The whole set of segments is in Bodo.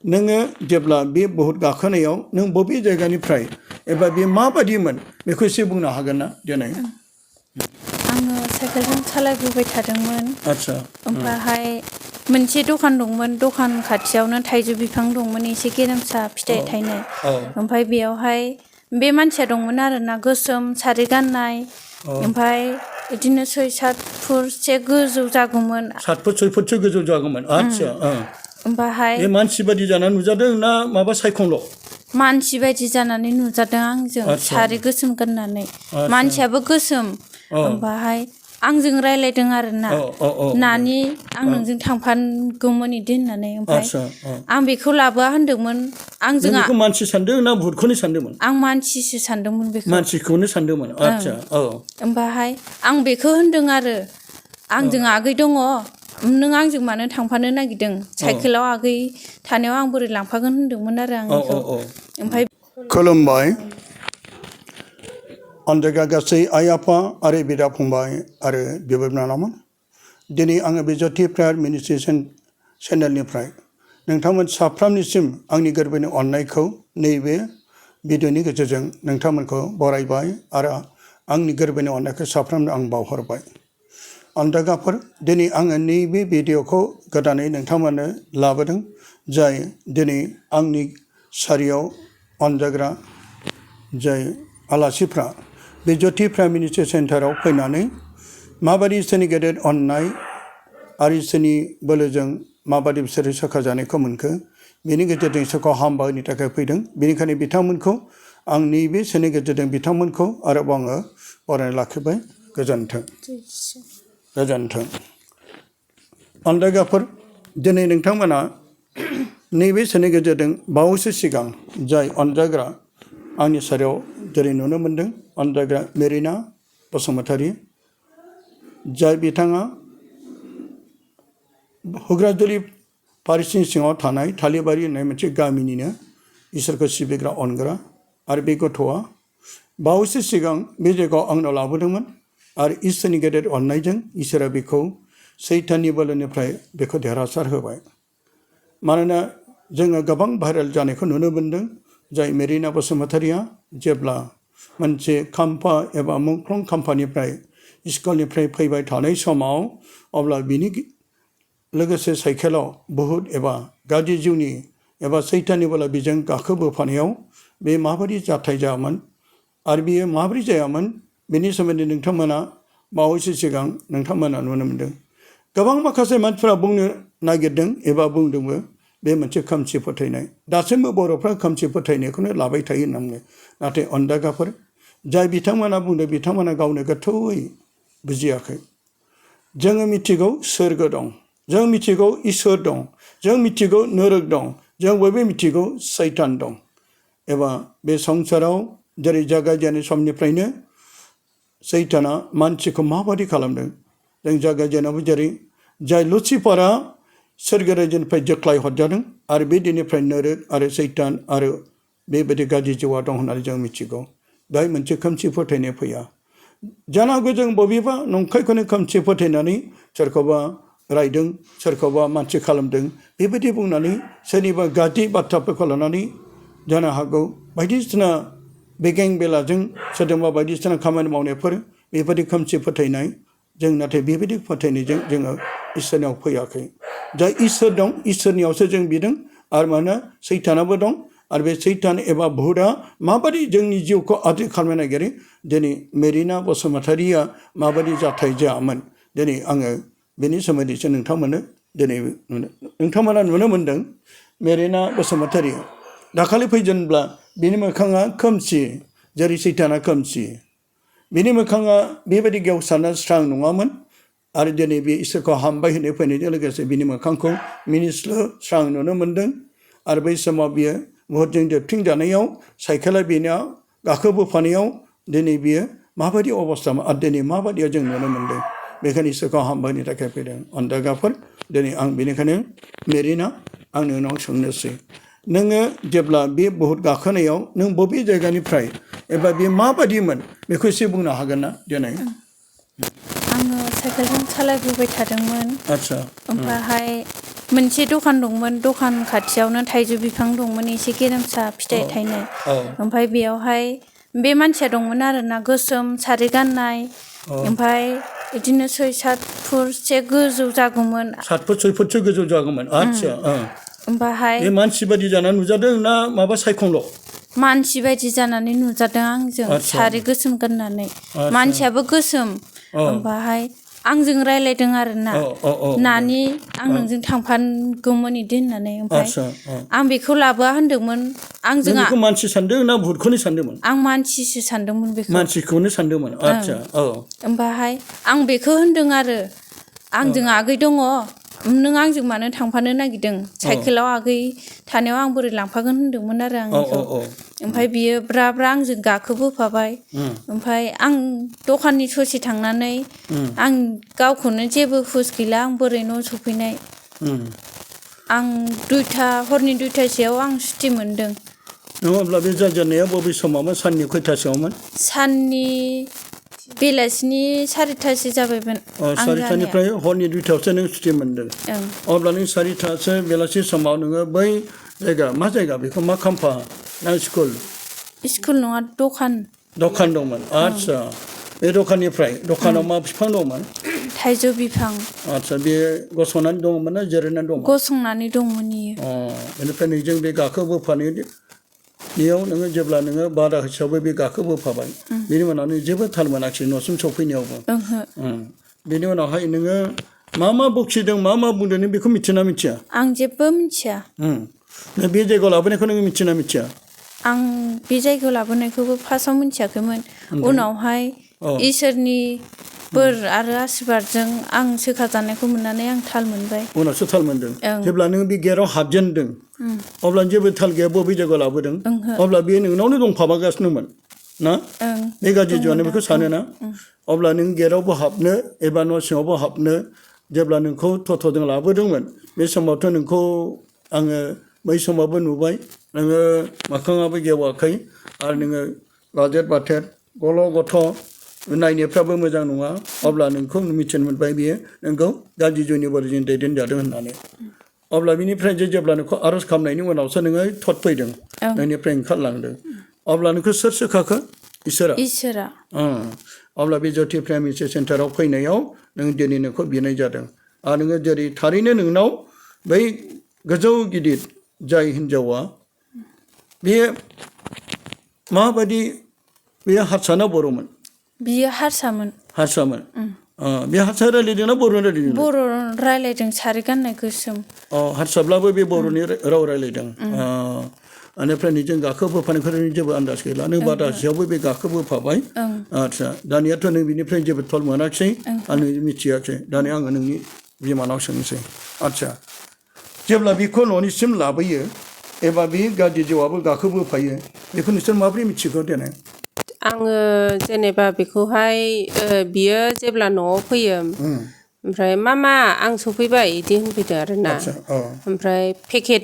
नोङो जेब्ला बे बहुत गाखोनायाव नों बबे जायगानिफ्राय एबा बे माबादिमोन बेखौ एसे बुंनो हागोन ना दिनै आङो साइकेलजों सालायबोबाय थादोंमोन आच्छा ओमफ्रायहाय मोनसे दखान दंमोन दखान खाथियावनो थाइजौ बिफां दंमोन एसे गेरेमसा फिथाइ थायनाय ओमफ्राय बेयावहाय बे मानसिया दंमोन आरोना गोसोम सारि गाननाय ओमफ्राय बिदिनो 6-7 फुटसे गोजौ जागौमोन 7 फुट 6 फुटसो गोजौ जागौमोन आच्छा ओमफ्रायहाय बे मानसि बादि जानानै नुजादों ना माबा सायखंल' मानसि बायदि जानानै नुजादों आंजों सारि गोसोम गाननानै मानसियाबो गोसोम ओमफ्रायहाय आंजों रायलायदों आरोना नानि आं नोंजों थांफागौमोन इदि होननानै ओमफ्राय आं बेखौ लाबोआ होनदोंमोन आंजों नों बेखौ मानसि सानदों ना भुतखौनो सानदोंमोन आं मानसिसो सानदोंमोन बेखौ मानसिखौनो सानदोंमोन आच्छा ओमफ्रायहाय आं बेखौ होनदों आरो आंजों आगै दङ नों आंजों मानो थांफानो नागिरदों साइकेलाव आगै थानायाव आं बोरै लांफागोन होनदोंमोन आरो आं बेखौ ओमफ्राय खुलुमबाय अन्जागा गासै आइ आफा आरो बिदा फंबाय आरो बिब' बिनानावमोन दिनै आङो बे ज्योति प्रेयार मिनिस्ट्रेशन चेनेलनिफ्राय नोंथांमोन साफ्रोमनिसिम आंनि गोरबोनि अननायखौ नैबे भिडिअनि गेजेरजों नोंथांमोनखौ बरायबाय आरो आंनि गोरबोनि अननायखौ साफ्रोमनो आं बावहरबाय अन्जागाफोर दिनै आङो नैबे भिडिअखौ गोदानै नोंथांमोननो लाबोदों जाय दिनै आंनि सारियाव अनजाग्रा जाय आलासिफ्रा बे ज्योति प्रेयार मिनिस्ट्रि सेन्टाराव फैनानै माबादि इसोरनि गेदेर अननाय आरो इसोरनि बोलोजों माबादि बिसोरो सोखा जानायखौ मोनखो बेनि गेजेरजों इसोरखौ हामबायनि थाखाय फैदों बेनिखायनो बिथांमोनखौ आं नैबे सोनि गेजेरजों बिथांमोनखौ आरोबाव आङो बरायना लाखिबाय गोजोन्थों गोजोन्थों अन्जागाफोर दिनै नोंथांमोना नैबे सोनि गेजेरजों बावैसो सिगां जाय अनजाग्रा आंनि सारियाव जेरै नुनो मोन्दों अनजाग्रा मेरिना बसुमतारी जाय बिथाङा हुग्राजुलि फारिसिनि सिङाव थानाय थालिबारि होननाय मोनसे गामिनिनो इसोरखौ सिबिग्रा अनग्रा आरो बे गथ'आ बावैसो सिगां बे जायगायाव आंनाव लाबोदोंमोन आरो इसोरनि गेदेर अननायजों इसोरा बेखौ सैताननि बोलोनिफ्राय बेखौ देरहासार होबाय मानोना जोङो गोबां भाइरेल जानायखौ नुनो मोन्दों जाय मेरिना बसुमतारीया जेब्ला मोनसे खाम्फा एबा मुंख्लं खाम्फानिफ्राय स्कुलनिफ्राय फैबाय थानाय समाव अब्ला बिनि लोगोसे साइकेलाव बुहुत एबा गाज्रि जिउनि एबा सैताननि बोला बेजों गाखोबोफानायाव बे माबायदि जाथाय जायामोन आरो बियो माबोरै जायामोन बेनि सोमोन्दै नोंथांमोना बावैसो सिगां नोंथांमोना नुनो मोन्दों गोबां माखासे मानसिफ्रा बुंनो नागिरदों एबा बुंदोंबो बे मोनसे खोमसि फोथायनाय दासिमबो बर'फ्रा खोमसि फोथायनायखौनो लाबाय थायो होनना बुङो नाथाय अन्जागाफोर जाय बिथांमोना बुंदों बिथांमोना गावनो गोथौयै बुजियाखै जोङो मिथिगौ सोरगो दं जों मिथिगौ इसोर दं जों मिथिगौ नरक दं जों बयबो मिथिगौ सैतान दं एबा बे संसाराव जेरै जागायजेननाय समनिफ्रायनो सैताना मानसिखौ माबादि खालामदों जों जागायजेनायावबो जेरै जाय लुसिफारा सोरगो रायजोनिफ्राय जोख्लाय हरजादों आरो बे दिननिफ्राय नरक आरो सैतान आरो बेबायदि गाज्रि जिउआ दं होननानै जों मिथिगौ बेहाय मोनसे खोमसि फोथायनाय फैया जानो हागौ जों बबेबा नंखायखौनो खोमसि फोथायनानै सोरखौबा रायदों सोरखौबा मानसि खालामदों बेबायदि बुंनानै सोरनिबा गाज्रि बाथ्राफोरखौ लानानै जानो हागौ बायदिसिना बेगें बेलाजों सोरजोंबा बायदिसिना खामानि मावनायफोर बेबायदि खोमसि फोथायनाय जों नाथाय बेबायदि फोथायनायजों जोङो इसोरनियाव फैयाखै जाय इसोर दं इसोरनियावसो जों बिदों आरो मानो सैतानाबो दं आरो बे सैतान एबा भुतआ माबादि जोंनि जिउखौ आद्रि खालामनो नागिरो दिनै मेरिना बसुमतारीया माबादि जाथाय जायामोन दिनै आङो बेनि सोमोन्दैसो नोंथांमोननो दिनै नोंथांमोना नुनो मोन्दों मेरिना बसुमतारी दाखालि फैजेनब्ला बिनि मोखाङा खोमसि जेरै सैताना खोमसि बिनि मोखाङा बेबायदि गेवसारना स्रां नङामोन आरो दिनै बे इसोरखौ हामबाय होनो फैनायजों लोगोसे बिनि मोखांखौ मिनिस्लु स्रां नुनो मोन्दों आरो बै समाव बियो भुतजों दोबथिं जानायाव साइकेला बेनाव गाखोबोफानायाव दिनै बियो माबायदि अबस्थामोन आरो दिनै माबायदियाव जों नुनो मोन्दों बेखायनो इसोरखौ हामबायनि थाखाय फैदों अन्जागाफोर दिनै आं बेनिखायनो मेरिना आं नोंनाव सोंनोसै नोङो जेब्ला बे बहुत गाखोनायाव नों बबे जायगानिफ्राय एबा बे माबादिमोन बेखौ एसे बुंनो हागोन ना दिनै आङो साइकेलजों सालायबोबाय थादोंमोन आच्छा ओमफ्रायहाय मोनसे दखान दंमोन दखान खाथियावनो थाइजौ बिफां दंमोन एसे गेरेमसा फिथाइ थायनाय ओमफ्राय बेयावहाय बे मानसिया दंमोन आरोना गोसोम सारि गाननाय ओमफ्राय बिदिनो 6-7 फुटसे गोजौ जागौमोन 7 फुट 6 फुटसो गोजौ जागौमोन आच्छा ओमफ्राय बे मानसि बायदि जानानै नुजादों ना माबा सायखंल' मानसि बायदि जानानै नुजादों आंजों सारि गोसोम गाननानै मानसियाबो गोसोम ओमफ्राय आंजों रायलायदों आरोना नानि आं नोंजों थांफागौमोन इदि होननानै ओमफ्राय आं बेखौ लाबोआ होनदोंमोन आंजों बेखौ मानसि सानदों ना भुतखौनो सानदोंमोन आं मानसिसो सानदोंमोन बेखौ मानसिखौनो सानदोंमोन आच्छा ओमफ्राय आं बेखौ होनदों आरो आंजों आगै दङ नों आंजों मानो थांफानो नागिरदों साइकेलाव आगै थानायाव आं बोरै लांफागोन होनदोंमोन आरो आं बेखौ ओमफ्राय बियो ब्रा ब्रा आंजों गाखोबोफाबाय ओमफ्राय आं दखाननि ससे थांनानै आं गावखौनो जेबो हुस गैला आं बोरै न' सफैनाय आं हरनि 2टासोआव आं सुटि मोनदों नङाब्ला बे जाजेननाया बबे समावमोन साननि खयथासोआवमोन साननि बेलासिनि 4टासो जाबायमोन 4टानिफ्राय हरनि 2टायावसो नों सुटि मोनदों अब्ला नों 4टासो बेलासि समाव नोङो बै जायगा मा जायगा बेखौ मा खाम्फा ना स्कुल नङा दखान दंमोन आच्छा बे दखानाव मा बिफां दंमोन थाइजौ बिफां आच्छा बे गसंनानै दंमोन ना जिरायनानै दंमोन गसंनानै दंमोन इयो बेनिफ्राय नोंजों बे गाखोबोफानायाव नोङो जेब्ला नोङो बादा हिसाबै बे गाखोबोफाबाय बेनि उनाव नों जेबो थाल मोनाखिसै न'सिम सफैनायावबो बेनि उनावहाय नोङो मा बखिदों मा बुंदों नों बेखौ मिथियोना मिथिया आं जेबो मिथिया बे जायगायाव लाबोनायखौ नोङो मिथियोना मिथिया आं बे जायगायाव लाबोनायखौबो फार्स्टआव मिथियाखैमोन उनावहाय इसोरनि बोर आरो आशीर्बादजों आं सोखाजानायखौ मोननानै आं थाल मोनबाय उनावसो थाल मोनदों जेब्ला नों बे गेटआव हाबजेनदों अब्ला जेबो थाल गैया बबे जायगायाव लाबोदों अब्ला बे नोंनावनो दंफाबागासिनोमोन ना बे गाज्रि जुआनो बेखौ सानोना अब्ला नों गेटआवबो हाबनो एबा न' सिङावबो हाबनो जेब्ला नोंखौ टट'जों लाबोदोंमोन बे समावथ' नोंखौ आङो बै समावबो नुबाय नोङो मोखाङाबो गेवाखै आरो नोङो लाजेर बाथेर गल' गथ' नायनायफ्राबो मोजां नङा अब्ला नोंखौ मिथिनो मोनबाय बियो नोंखौ गाज्रि जुनि बोरजों दैदेनजादों होननानै अब्ला बिनिफ्राय जेब्ला नोंखौ आर'ज खालामनायनि उनावसो नोङो थट फैदों नोंनिफ्राय ओंखारलांदों अब्ला नोंखौ सोर सोखाखो इसोरा अब्ला बे ज्योति प्रेम सेन्टाराव फैनायाव नों दिनै नोंखौ बिनाय जादों आरो नोङो जेरै थारैनो नोंनाव बै गोजौ गिदिर जाय हिन्जावा बेयो माबायदि बेयो हारसा ना बर'मोन बियो हारसामोन बे हारसा रायलायदों ना बर' रायलायदों बर' रायलायदों सारि गाननाय गोसोम हारसाब्लाबो बे बर'नि राव रायलायदों बेनिफ्राय नोंजों गाखोबोफानायखौ जेबो आन्दाज गैला नों बादासेयावबो बे गाखोबोफाबाय आच्छा दानियाथ' नों बिनिफ्राय जेबो थल मोनाखिसै आं मिथियाखै दानिया आङो नोंनि बिमानाव सोंनोसै आच्छा जेब्ला बेखौ न'निसिम लाबोयो एबा बे गाज्रि जिउआबो गाखोबोफायो बेखौ नोंसोर माबोरै मिथिगौ देनाय आङो जेनेबा बेखौहाय बियो जेब्ला न'आव फैयो ओमफ्राय मामा आं सफैबाय बिदि होनफैदों आरोना ओमफ्राय पेकेट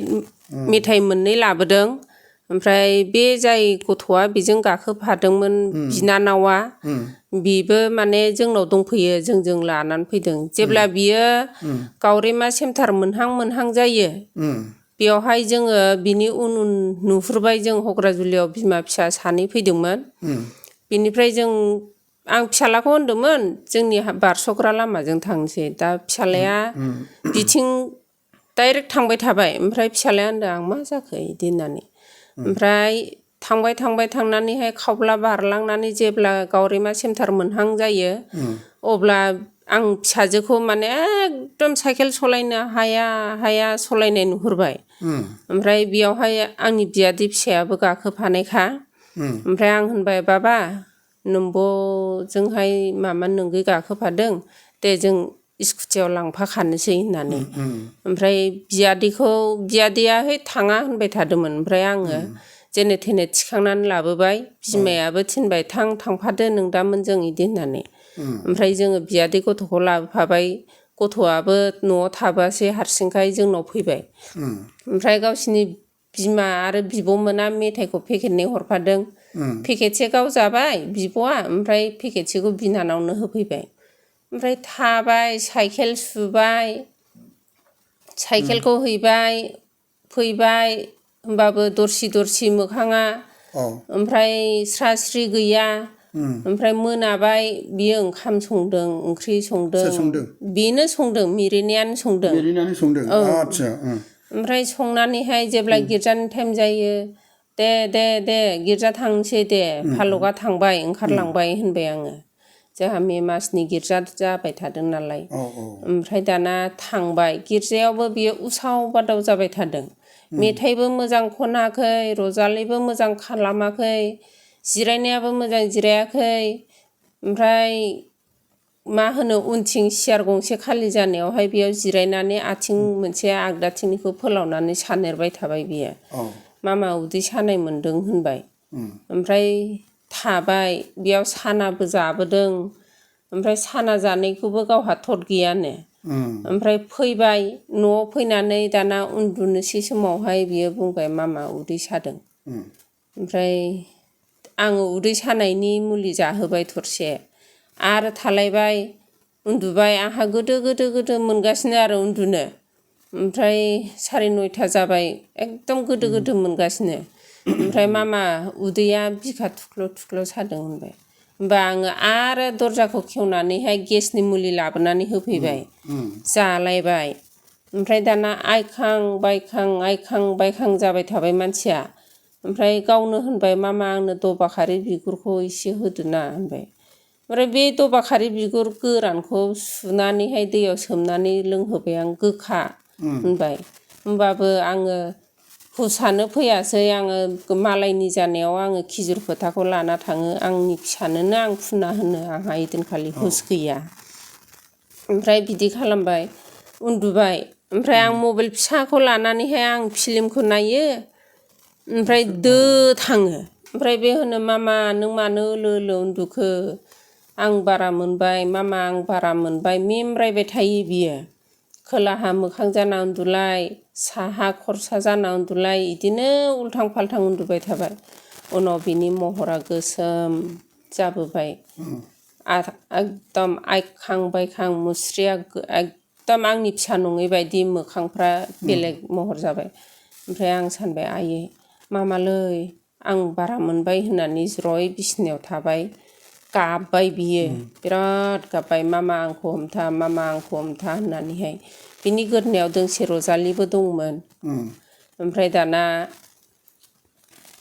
मेथाइ मोननै लाबोदों ओमफ्राय बे जाय गथ'आ बेजों गाखोफादोंमोन बिनानावा बिबो माने जोंनाव दंफैयो जोंजों लानानै फैदों जेब्ला बियो गावरेमा सेन्टार मोनहां जायो बेयावहाय जोङो बिनि उन नुहुरबाय जों हग्राजुलियाव बिमा फिसा सानै फैदोंमोन बिनिफ्राय आं फिसालाखौ होनदोंमोन जोंनि बारस'ग्रा लामाजों थांसै दा फिसालाया बिथिं डाइरेक्ट थांबाय थाबाय ओमफ्राय फिसालाया होनदों आं मा जाखो बिदि होननानै ओमफ्राय थांबाय थांनानैहाय खावब्ला बारलांनानै जेब्ला गावरेमा सेन्टार मोनहां जायो अब्ला आं फिसाजोखौ माने एकदम साइकेल सालायनो हाया सालायनाय नुहुरबाय ओमफ्राय बेयावहाय आंनि बियादै फिसायाबो गाखोफानायखा ओमफ्राय आं होनबाय बाबा नोंब'जोंहाय मामा नोंगै गाखोफादों दे जों स्कुटियाव लांफाखानोसै होननानै ओमफ्राय बियादैया थाङा होनबाय थादोंमोन ओमफ्राय आङो जेने थेने थिखांनानै लाबोबाय बिमायाबो थिनबाय थांफादो नोंदामोनजों बिदि होननानै ओमफ्राय जोङो बियादै गथ'खौ लाबोफाबाय गथ'आबो न'आव थाबोआसै हारसिंखाय जोंनाव फैबाय ओमफ्राय गावसिनि बिमा आरो बिब'मोना मेथाइखौ पेकेटनै हरफादों पेकेटसे गाव जाबाय बिब'आ ओमफ्राय पेकेटसेखौ बिनानावनो होफैबाय ओमफ्राय थाबाय साइकेल सुबाय साइकेलखौ हैबाय फैबाय होमबाबो दरसि दरसि मोखाङा औ ओमफ्राय स्रा स्रि गैया ओमफ्राय मोनाबाय बियो ओंखाम संदों ओंख्रि संदों सोर संदों? बेनो संदों मिरिनायानो संदों मेरिनानै संदों आदसा ओमफ्राय संनानैहाय जेब्ला गिर्जानि टाइम जायो दे गिर्जा थांसै दे फालकआ थांबाय ओंखारलांबाय होनबाय आङो जोंहा मे मासनि गिर्जा जाबाय थादों नालाय औ ओमफ्राय दाना थांबाय गिर्जायावबो बियो उसाव बादाव जाबाय थादों मेथाइबो मोजां खनाखै रजालिबो मोजां खालामाखै जिरायनायाबो मोजां जिरायाखै ओमफ्राय मा होनो उनथिं सियार गंसे खालि जानायावहाय बेयाव जिरायनानै आथिं मोनसे आगदाथिंनिखौ फोलावनानै सानेरबाय थाबाय बियो औ मामा उदै सानाय मोन्दों होनबाय ओमफ्राय थाबाय बेयाव सानाबो जाबोदों ओमफ्राय साना जानायखौबो गावहा थद गैयानो ओमफ्राय फैबाय न'आव फैनानै दाना उन्दुनोसै समावहाय बियो बुंबाय मामा उदै सादों ओमफ्राय आङो उदै सानायनि मुलि जाहोबाय थरसे आरो थालायबाय उन्दुबाय आंहा गोदो मोनगासिनो आरो उन्दुनो ओमफ्राय 9:30 जाबाय एकदम गोदो मोनगासिनो ओमफ्राय मामा उदैया बिखा थुख्ल' सादों होनबाय होमबा आङो आरो दरजाखौ खेवनानैहाय गेसनि मुलि लाबोनानै होफैबाय जालायबाय ओमफ्राय दाना आइखां बायखां जाबाय थाबाय मानसिया ओमफ्राय गावनो होनबाय मामा आंनो दबाखारि बिगुरखौ एसे होदोना होनबाय ओमफ्राय बे दबाखारि बिगुर गोरानखौ सुनानैहाय दैयाव सोमनानै लोंहोबाय आं गोखा होनबाय होमबाबो आङो हुसानो फैयासै आङो मालायनि जानायाव आङो खिजुर फोथाखौ लाना थाङो आंनि फिसानोनो आं फुना होनो आंहा इदिनखालि हुस गैया ओमफ्राय बिदि खालामबाय उन्दुबाय ओमफ्राय आं मबाइल फिसाखौ लानानैहाय आं फिल्मखौ नायो ओमफ्राय थाङो ओमफ्राय बे होनो मामा नों मानो ओलो उन्दुखो आं बारा मोनबाय मामा आं बारा मोनबाय मेमरायबाय थायो बियो खोलाहा मोखां जाना उन्दुलाय साहा खरसा जाना उन्दुलाय इदिनो उल्थां फाल्थां उन्दुबाय थाबाय उनाव बिनि महरा गोसोम जाबोबाय एकदम आइखां बायखां मुस्रिया एकदम आंनि फिसा नङै बायदि मोखांफ्रा बेलेग महर जाबाय ओमफ्राय आं सानबाय आयै मामालै आं बारा मोनबाय होननानै ज्रय बिसिनायाव थाबाय गाबबाय बियो बिराद गाबबाय मामा आंखौ हमथा होननानैहाय बिनि गोदोनायाव दोंसे रजालिबो दंमोन ओमफ्राय दाना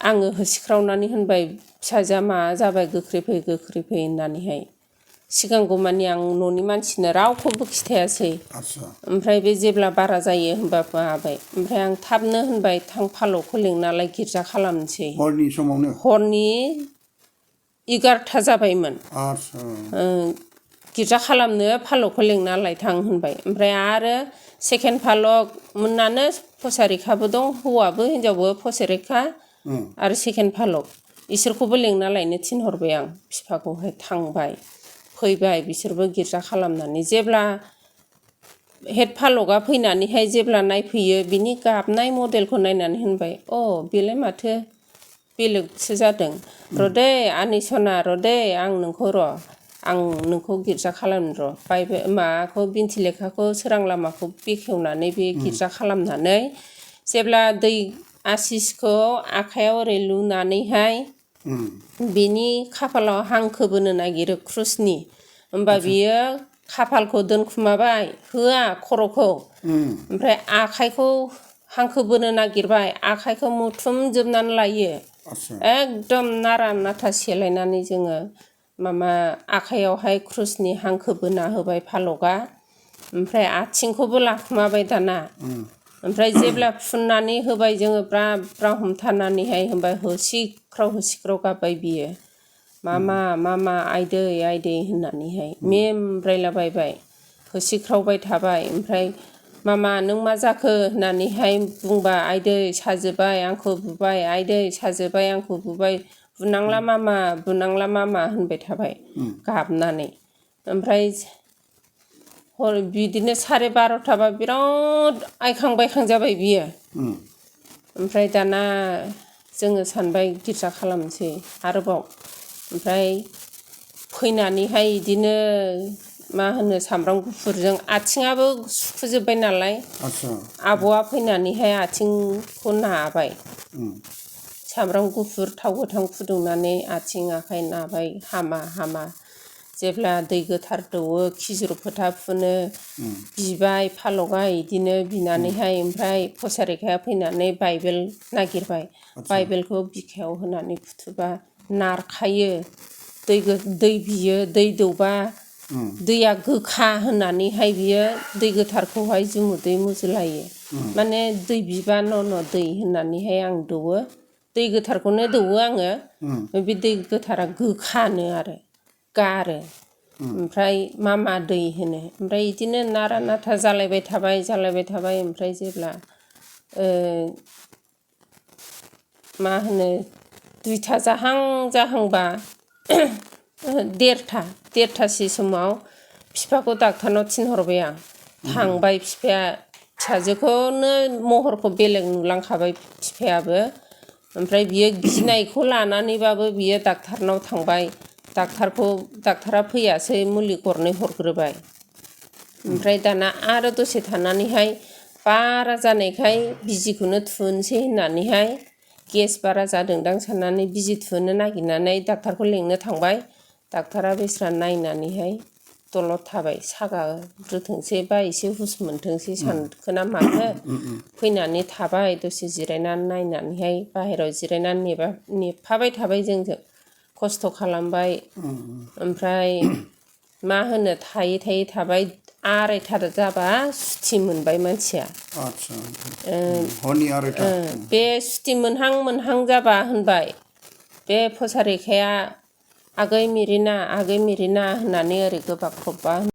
आङो होसिख्रावनानै होनबाय फिसाजोआ मा जाबाय गोख्रै फै होननानैहाय सिगांगौ मानि आं न'नि मानसिनो रावखौबो खिथायासै ओमफ्राय बे जेब्ला बारा जायो होनबा माबाय ओमफ्राय आं थाबनो होनबाय थां फालकखौ लिंनालाय गिर्जा खालामनोसै हरनि समावनो हरनि 11था जाबायमोन गिर्जा खालामनो फालकखौ लिंना लायथां होनबाय ओमफ्राय आरो सेकेन्ड फालक मोननानो फसारिखाबो दं हौवाबो हिनजावबो फसारिखा आरो सेकेन्ड फालक इसोरखौबो लिंना लायनो थिनहरबाय आं बिफाखौहाय थांबाय फैबाय बिसोरबो गिर्जा खालामनानै जेब्ला हेड फालकआ फैनानैहाय जेब्ला नायफैयो बिनि गाबनाय मडेलखौ नायनानै होनबाय बेलाय माथो बेलेगसो जादों र'दै आनैसना र'दै आं नोंखौ गिर्जा खालामनो माबाखौ बिन्थि लेखाखौ सोरां लामाखौ बेखेवनानै बे गिर्जा खालामनानै जेब्ला दै आसिसखौ आखायाव ओरै लुनानैहाय बिनि खाफालाव हांखो बोनो नागिरो क्रुसनि होमबा बियो खाफालखौ दोनखुमाबाय होआ खर'खौ ओमफ्राय आखाइखौ हांखो बोनो नागिरबाय आखाइखौ मुथुमजोबनानै लायो एकदम नारा नाथा सेलायनानै जोङो मामा आखाइयावहाय क्रुसनि हांखो बोना होबाय फालकआ ओमफ्राय आथिंखौबो लाखुमाबाय दाना ओमफ्राय जेब्ला फुननानै होबाय जोङो ब्रा ब्रा हमथानानैहाय होनबाय होसिख्राव गाबबाय बियो मामा आइदै होननानैहाय मेमब्रायलाबायबाय होसिख्रावबाय थाबाय ओमफ्राय मामा नों मा जाखो होननानैहाय बुंबा आइदै साजोब्बाय आंखौ बुबाय आइदै साजोब्बाय आंखौ बुबाय बुनांला मामा होनबाय थाबाय गाबनानै ओमफ्राय बिदिनो 12:30बा बिराद आइखां बायखां जाबाय बियो ओमफ्राय दाना जोङो सानबाय गिर्जा खालामनोसै आरोबाव ओमफ्राय फैनानैहाय बिदिनो मा होनो सामब्राम गुफुरजों आथिङाबो सुखुजोब्बाय नालाय आदसा आब'आ फैनानैहाय आथिंखौ नाबाय सामब्राम गुफुर थाव गोथां फुदुंनानै आथिं आखाइ नाबाय हामा हामा जेब्ला दै गोथार दौवो खिजुर फोथा फुनो बिबाय फालगा इदिनो बिनानैहाय ओमफ्राय फसारिखाया फैनानै बाइबेल नागिरबाय बाइबेलखौ बिखायाव होनानै फुथुबा नारखायो दै बियो दै दौबा दैया गोखा होननानैहाय बियो दै गोथारखौहाय जुमुदै मुजुलायो माने दै बिबा न' दै होननानैहाय आं दौवो दै गोथारखौनो दौवो आङो बे दै गोथारा गोखानो आरो गारो ओमफ्राय मा दै होनो ओमफ्राय बिदिनो नारा नाथा जालायबाय थाबाय ओमफ्राय जेब्ला मा होनो 2था जाहांबा 1:30 समाव बिफाखौ डाक्टारनाव थिनहरबाय आं थांबाय बिफाया फिसाजोखौनो महरखौ बेलेग नुलांखाबाय बिफायाबो ओमफ्राय बियो गिनायखौ लानानैबाबो बियो डाक्टारनाव थांबाय डाक्टारा फैयासै मुलि गरनै हरग्रोबाय ओमफ्राय दाना आरो दसे थानानैहाय बारा जानायखाय बिजिखौनो थुनोसै होननानैहाय गेस बारा जादोंदां साननानै बिजि थुनो नागिरनानै डाक्टारखौ लेंनो थांबाय डाक्टारा बेस्रा नायनानैहाय दलद थाबाय सागाग्रोथोंसै बा एसे हुस मोनथोंसै सानखोना माखो फैनानै थाबाय दसे जिरायनानै नायनानैहाय बाहेरायाव जिरायनानै नेफाबाय थाबाय जोंजों खस्थ' खालामबाय ओमफ्राय मा होनो थायै थाबाय 2:30 जाबा सुथि मोनबाय मानसिया हरनि 2:30 बे सुथि मोनहां जाबा होनबाय बे फसारिखाया आगै मिरिना होननानै ओरै गोबाख्रबबा